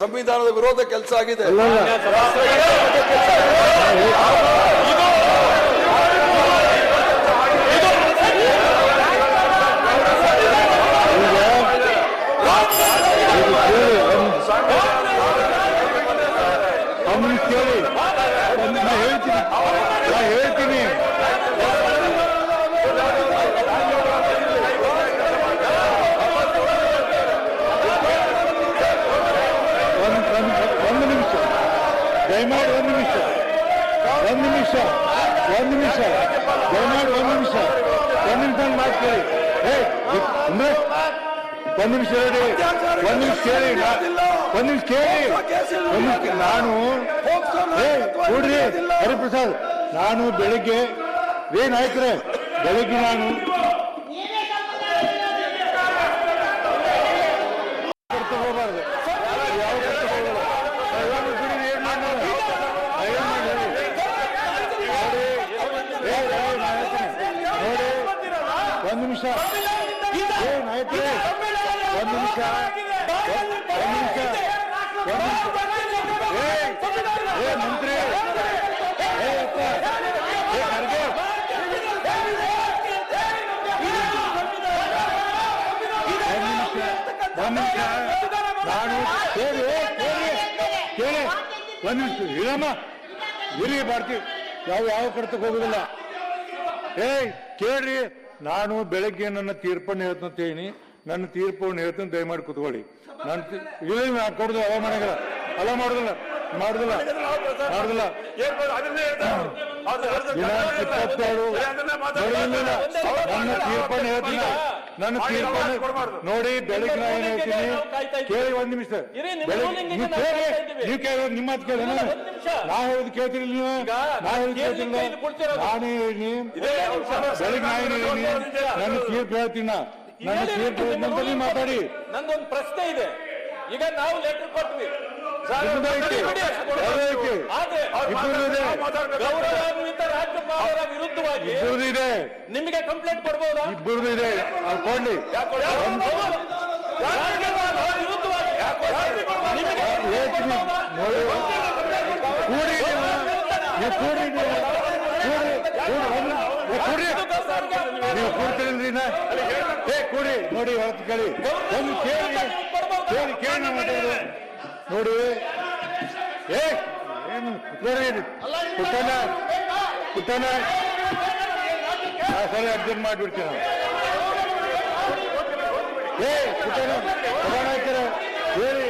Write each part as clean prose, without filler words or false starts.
ಸಂವಿಧಾನದ ವಿರೋಧ ಕೆಲಸ ಆಗಿದೆ. ಹೇಳ್ತೀನಿ ಒಂದು ನಿಮಿಷ ದಯಮಾಡಿ ಒಂದು ನಿಮಿಷ ದಯಮಾಡಿ ಒಂದು ನಿಮಿಷ ಮಾತು ಕೇಳಿ. ಅಂದ್ರೆ ಒಂದು ನಿಮಿಷ ಹೇಳಿ, ಒಂದು ನಿಮಿಷ ಕೇಳಿ, ನಾನು ನೋಡ್ರಿ ಹರಿಪ್ರಸಾದ್, ನಾನು ಬೆಳಿಗ್ಗೆ ನಾಯಕರೇ ಬೆಳಿಗ್ಗೆ ನಾನು ಹೋಗಬಾರ್ದು. ಒಂದು ನಿಮಿಷ ನಾಯಕರೇ, ಒಂದು ನಿಮಿಷ ಮಂತ್ರಿ ನಾನು ಕೇಳಿ ಒಂದು ನಿಮಿಷ ಇರಮ್ಮ ಇರಿ ಬಾರ್ತಿ ಯಾವ ಕರ್ತಕ್ಕೆ ಹೋಗುದಿಲ್ಲ. ಕೇಳ್ರಿ, ನಾನು ಬೆಳಗ್ಗೆ ನನ್ನ ತೀರ್ಪನ್ನು ಹೇಳ್ತೀನಿ, ನನ್ನ ತೀರ್ಪನ್ನು ಹೇಳ್ತೀನಿ, ದಯಮಾಡಿ ಕೂತ್ಕೊಳ್ಳಿ. ನಾನು ಕೊಡುದು ಅಲ ಮಾಡುದಿಲ್ಲ ದಿನಾಂಕ 27 ನನ್ನ ತೀರ್ಪನ್ನು ಹೇಳ್ತೀನಿ. ನನ್ನ ತೀರ್ಪನ್ನು ನೋಡಿ ಬೆಳಗ್ಗೆ ನಾನು ಏನ್ ಹೇಳ್ತೀನಿ ಕೇಳಿ. ಒಂದ್ ನಿಮಿಷ ನೀವು ಕೇಳಿ, ನಿಮ್ಮ ಮಾತು ಕೇಳಿ. ನಾ ಹೇಳುದು ಕೇಳ್ತೀರಿ ನೀವು? ನಾ ಹೇಳುದು ಕೇಳ್ತಿಲ್ಲ. ನಾನೇ ಹೇಳಿ ಬೆಳಗ್ಗೆ ನಾ ಏನ್ ಹೇಳಿನಿ, ನನ್ನ ತೀರ್ಪು ಹೇಳ್ತೀನ. ನನ್ನ ತೀರ್ಪು ನಂತರ ಮಾತಾಡಿ. ನಂದೊಂದು ಪ್ರಶ್ನೆ ಇದೆ. ಈಗ ನಾವು ಲೆಟರ್ ಕೊಟ್ವಿ, ಗೌರವಾನ್ವಿತ ರಾಜ್ಯಪಾಲರ ವಿರುದ್ಧವಾಗಿ ನಿಮಗೆ ಕಂಪ್ಲೇಂಟ್ ಕೊಡಬಹುದಾ? ಇಬ್ಬರದು ಇದೆ, ಕೊಡ್ಲಿ. ನೀವು ಕೂಡ್ತೀರಿ ಕೂಡಿ ನೋಡಿ ಹೊರತು ಕೇಳಿ. ಒಂದು ಕೇಳಿ ಮಾತಾಡೋದು ನೋಡಿ. ಏನು ಪುಟ್ಟನ ಸರಿ ಅರ್ಜೆಂಟ್ ಮಾಡಿಬಿಡ್ತೀನಿ. ಪುಟ್ಟನ ಸಭಾನಾಯಕರ ಹೇಳಿ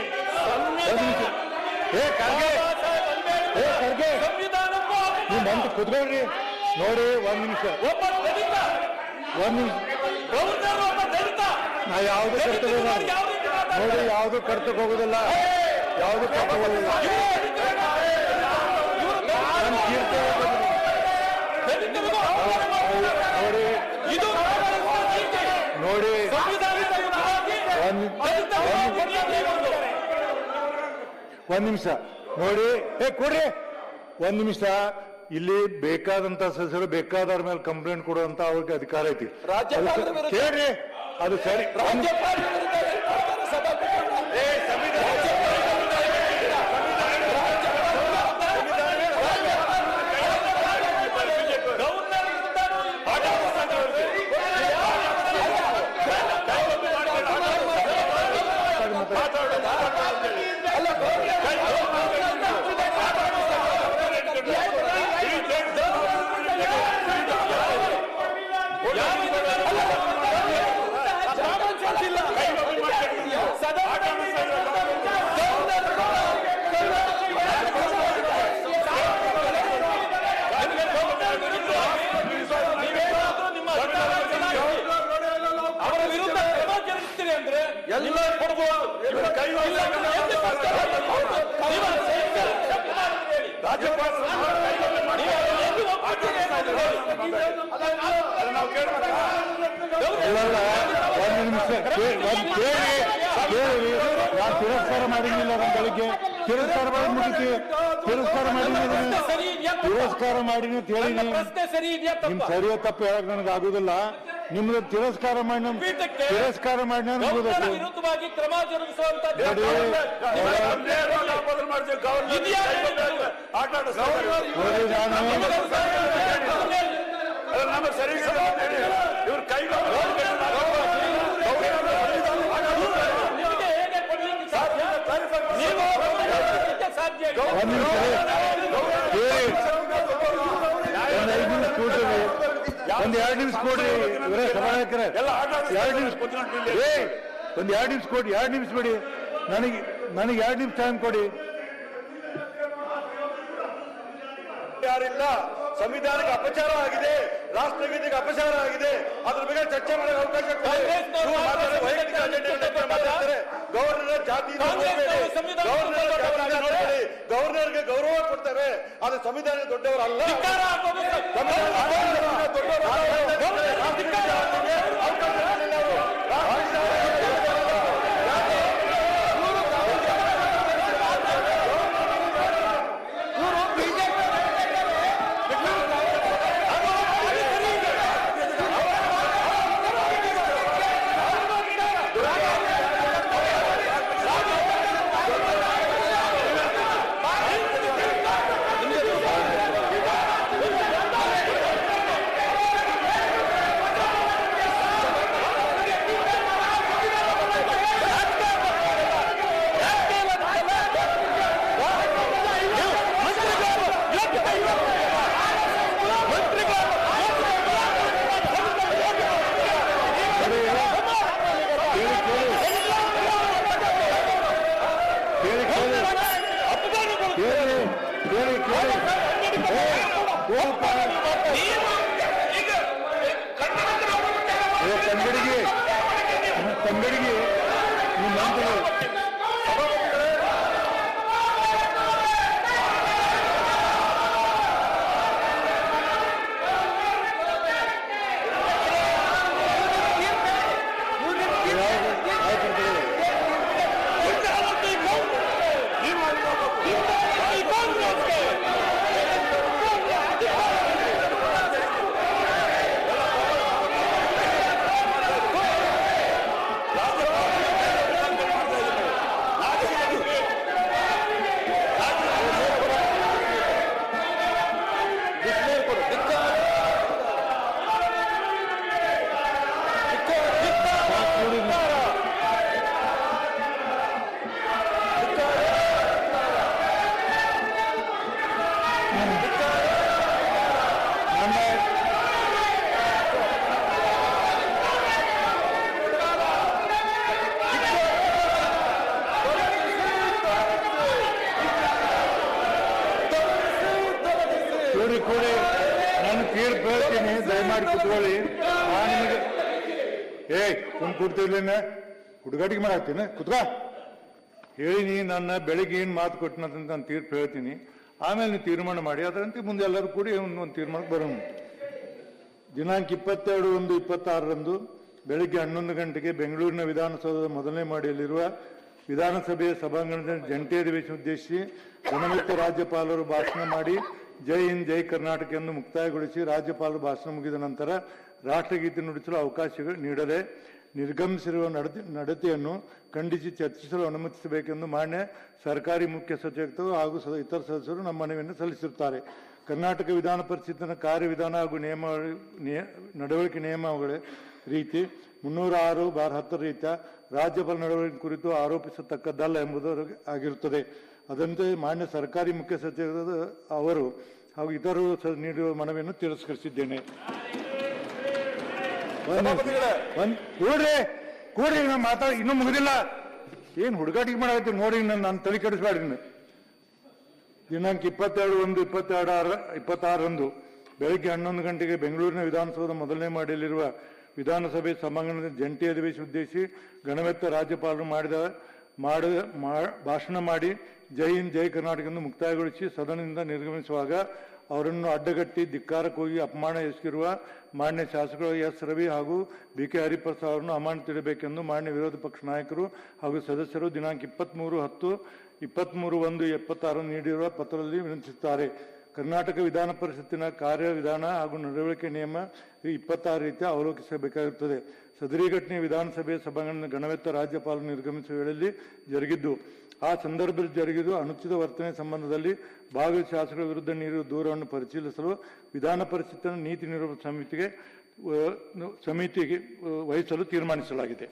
ಖರ್ಗೆ ನೀವು ಬಂದು ಕುತ್ಕೊಳ್ರಿ. ನೋಡಿ ಒಂದ್ ನಿಮಿಷ ನಾ ಯಾವ್ದು ಕರ್ತವ್ಯ ನೋಡಿ, ಯಾವ್ದು ಕರ್ತಕ್ಕೆ ಹೋಗುದಿಲ್ಲ, ಯಾವ್ದು ಕರ್ತ ಹೋಗುದಿಲ್ಲ. ನೋಡಿ ಒಂದ್ ನಿಮಿಷ ನೋಡಿ, ಕೊಡ್ರಿ ಒಂದ್ ನಿಮಿಷ. ಇಲ್ಲಿ ಬೇಕಾದಂತ ಸದಸ್ಯರು ಬೇಕಾದವ್ರ ಮೇಲೆ ಕಂಪ್ಲೇಂಟ್ ಕೊಡುವಂತ ಅವ್ರಿಗೆ ಅಧಿಕಾರ ಐತಿ. ಕೇಳ್ರಿ, ಅದು ಸರಿ. ತಿರಸ್ಕಾರ ಮಾಡಿಲ್ಲ ಬೆಳಿಗ್ಗೆ ತಿರಸ್ಕಾರ ಮಾಡಿ ಮುಗಿಸಿ ತಿರಸ್ಕಾರ ಮಾಡಿ ಅಂತ ಹೇಳಿ ನಿಮ್ ಸರಿಯ ತಪ್ಪು ಹೇಳಕ್ ನನಗೆ ಆಗುದಿಲ್ಲ. ನಿಮ್ದು ತಿರಸ್ಕಾರ ಮಾಡಿ ವಿರುದ್ಧವಾಗಿ ಕ್ರಮ ಜರುಗಿಸುವಂತ ಮಾಡ್ತೀವಿ ಗವರ್ನರ್ ಆಟ ನಮ್ಮ ಸರಿ ಇವ್ರ ಕೈಗಳು ಒಂದು 2 ನಿಮಿಷ ಕೊಡ್ರಿ ಇವರೇ ಸಭಾನಾಯಕರೇ, 2 ನಿಮಿಷ ಒಂದು 2 ನಿಮಿಷ ಕೊಡಿ, 2 ನಿಮಿಷ ಬಿಡಿ, ನನಗೆ 2 ನಿಮಿಷ ಟೈಮ್ ಕೊಡಿ. ಯಾರಿಲ್ಲ, ಸಂವಿಧಾನಕ್ಕೆ ಅಪಚಾರ ಆಗಿದೆ, ರಾಷ್ಟ್ರಗೀತೆಗೆ ಅಪಚಾರ ಆಗಿದೆ, ಅದ್ರ ಬಗ್ಗೆ ಚರ್ಚೆ ಮಾಡಕ್ಕೆ ಅವಕಾಶ ಮಾತಾಡ್ತಾರೆ. ಗವರ್ನರ್ ಜಾತಿ ಗವರ್ನರ್ಗೆ ಗೌರವ ಕೊಡ್ತಾರೆ, ಆದ್ರೆ ಸಂವಿಧಾನ ದೊಡ್ಡವರಲ್ಲ. ತಂಗಡಿಗೆ ಕೂಡಿ ನಾನು ತೀರ್ಪು ಹೇಳ್ತೀನಿ, ದಯಮಾಡಿ ಕುತ್ಕೊಳ್ಳಿ. ನಿಮಗೆ ಕೊಡ್ತಿರ್ಲಿನ ಹುಡುಗಾಟಿಗೆ ಮಾಡಾಕ್ತೀನಿ, ಕುತ್ಕ ಹೇಳಿನಿ. ನನ್ನ ಬೆಳಿಗ್ಗೆ ಏನು ಮಾತು ಕೊಟ್ಟಿನಂತ ನಾನು ತೀರ್ಪು ಹೇಳ್ತೀನಿ, ಆಮೇಲೆ ನೀವು ತೀರ್ಮಾನ ಮಾಡಿ. ಅದರಂತೆ ಮುಂದೆ ಎಲ್ಲರೂ ಕೂಡಿ ಒಂದು ತೀರ್ಮಾನಕ್ಕೆ ಬರೋಣ. ದಿನಾಂಕ 22/1/26 ಬೆಳಿಗ್ಗೆ 11 ಗಂಟೆಗೆ ಬೆಂಗಳೂರಿನ ವಿಧಾನಸೌಧದ ಮೊದಲನೇ ಮಾಡಿಯಲ್ಲಿರುವ ವಿಧಾನಸಭೆಯ ಸಭಾಂಗಣದ ಜಂಟಿ ಅಧಿವೇಶನ ಉದ್ದೇಶಿಸಿ ಗುಣಮುಕ್ತ ರಾಜ್ಯಪಾಲರು ಭಾಷಣ ಮಾಡಿ ಜೈ ಹಿಂದ್ ಜೈ ಕರ್ನಾಟಕ ಎಂದು ಮುಕ್ತಾಯಗೊಳಿಸಿ ರಾಜ್ಯಪಾಲರು ಭಾಷಣ ಮುಗಿದ ನಂತರ ರಾಷ್ಟ್ರಗೀತೆ ನುಡಿಸಲು ಅವಕಾಶ ನೀಡದೆ ನಿರ್ಗಮಿಸಿರುವ ನಡತೆಯನ್ನು ಖಂಡಿಸಿ ಚರ್ಚಿಸಲು ಅನುಮತಿಸಬೇಕೆಂದು ಮಾನ್ಯ ಸರ್ಕಾರಿ ಮುಖ್ಯ ಸಚೇತಕರು ಹಾಗೂ ಇತರ ಸದಸ್ಯರು ನಮ್ಮ ಮನವಿಯನ್ನು ಸಲ್ಲಿಸಿರುತ್ತಾರೆ. ಕರ್ನಾಟಕ ವಿಧಾನ ಪರಿಷತ್ತಿನ ಕಾರ್ಯವಿಧಾನ ಹಾಗೂ ನಡವಳಿಕೆ ನಿಯಮಾವಳಿ ರೀತಿ 306/10 ರೀತಿಯ ರಾಜ್ಯಪಾಲ ನಡವಳಿಕೆ ಕುರಿತು ಆರೋಪಿಸತಕ್ಕದ್ದಲ್ಲ ಎಂಬುದು ಆಗಿರುತ್ತದೆ. ಅದಂತೆ ಮಾನ್ಯ ಸರ್ಕಾರಿ ಮುಖ್ಯ ಸಚಿವರು ಅವರು ಹಾಗೂ ಇತರರು ನೀಡುವ ಮನವಿಯನ್ನು ತಿರಸ್ಕರಿಸಿದ್ದೇನೆ. ಕೂಡ್ರಿ ಮಾತಾಡಿ, ಇನ್ನೂ ಮುಗಿದಿಲ್ಲ. ಏನು ಹುಡುಗಾಟಿಗೆ ಮಾಡಾಕತ್ತೀವಿ ನೋಡಿ, ನಾನು ತಲೆ ಕೆಡಿಸ್ಬೇಡ್ರಿ. ದಿನಾಂಕ 22/1/26 ಬೆಳಗ್ಗೆ 11 ಗಂಟೆಗೆ ಬೆಂಗಳೂರಿನ ವಿಧಾನಸೌಧದ ಮೊದಲನೇ ಮಾಡಿಯಲ್ಲಿರುವ ವಿಧಾನಸಭೆ ಸಭಾಂಗಣದ ಜಂಟಿ ಅಧಿವೇಶನ ಉದ್ದೇಶಿಸಿ ಗಣವೆತ್ತ ರಾಜ್ಯಪಾಲರು ಭಾಷಣ ಮಾಡಿ ಜೈ ಹಿಂದ್ ಜೈ ಕರ್ನಾಟಕ ಎಂದು ಮುಕ್ತಾಯಗೊಳಿಸಿ ಸದನದಿಂದ ನಿರ್ಗಮಿಸುವಾಗ ಅವರನ್ನು ಅಡ್ಡಗಟ್ಟಿ ಧಿಕ್ಕಾರ ಕೂಗಿ ಅಪಮಾನ ಎಸಗಿರುವ ಮಾನ್ಯ ಶಾಸಕರು ಎಸ್ ರವಿ ಹಾಗೂ BK ಹರಿಪ್ರಸಾದ್ ಅವರನ್ನು ಅಮಾನತಿಡಬೇಕೆಂದು ಮಾನ್ಯ ವಿರೋಧ ಪಕ್ಷ ನಾಯಕರು ಹಾಗೂ ಸದಸ್ಯರು ದಿನಾಂಕ 23/10/23/1/26 ನೀಡಿರುವ ಪತ್ರದಲ್ಲಿ ವಿನಂತಿಸುತ್ತಾರೆ. ಕರ್ನಾಟಕ ವಿಧಾನ ಪರಿಷತ್ತಿನ ಕಾರ್ಯವಿಧಾನ ಹಾಗೂ ನಡವಳಿಕೆ ನಿಯಮ 26 ರೀತಿಯ ಅವಲೋಕಿಸಬೇಕಾಗುತ್ತದೆ. ಸದರಿ ಘಟನೆ ವಿಧಾನಸಭೆಯ ಸಭಾಂಗಣ ಗಣವೆತ್ತ ರಾಜ್ಯಪಾಲರು ನಿರ್ಗಮಿಸುವ ವೇಳೆಯಲ್ಲಿ ಜರುಗಿದ್ದು, ಆ ಸಂದರ್ಭದಲ್ಲಿ ಜರುಗಿದು ಅನುಚಿತ ವರ್ತನೆ ಸಂಬಂಧದಲ್ಲಿ ಭಾಗವಹಿಸಿದ ಶಾಸಕರ ವಿರುದ್ಧ ನೀಡಿರುವ ದೂರವನ್ನು ಪರಿಶೀಲಿಸಲು ವಿಧಾನ ಪರಿಷತ್ತಿನ ನೀತಿ ನಿರೂಪಣಾ ಸಮಿತಿಗೆ ವಹಿಸಲು ತೀರ್ಮಾನಿಸಲಾಗಿದೆ.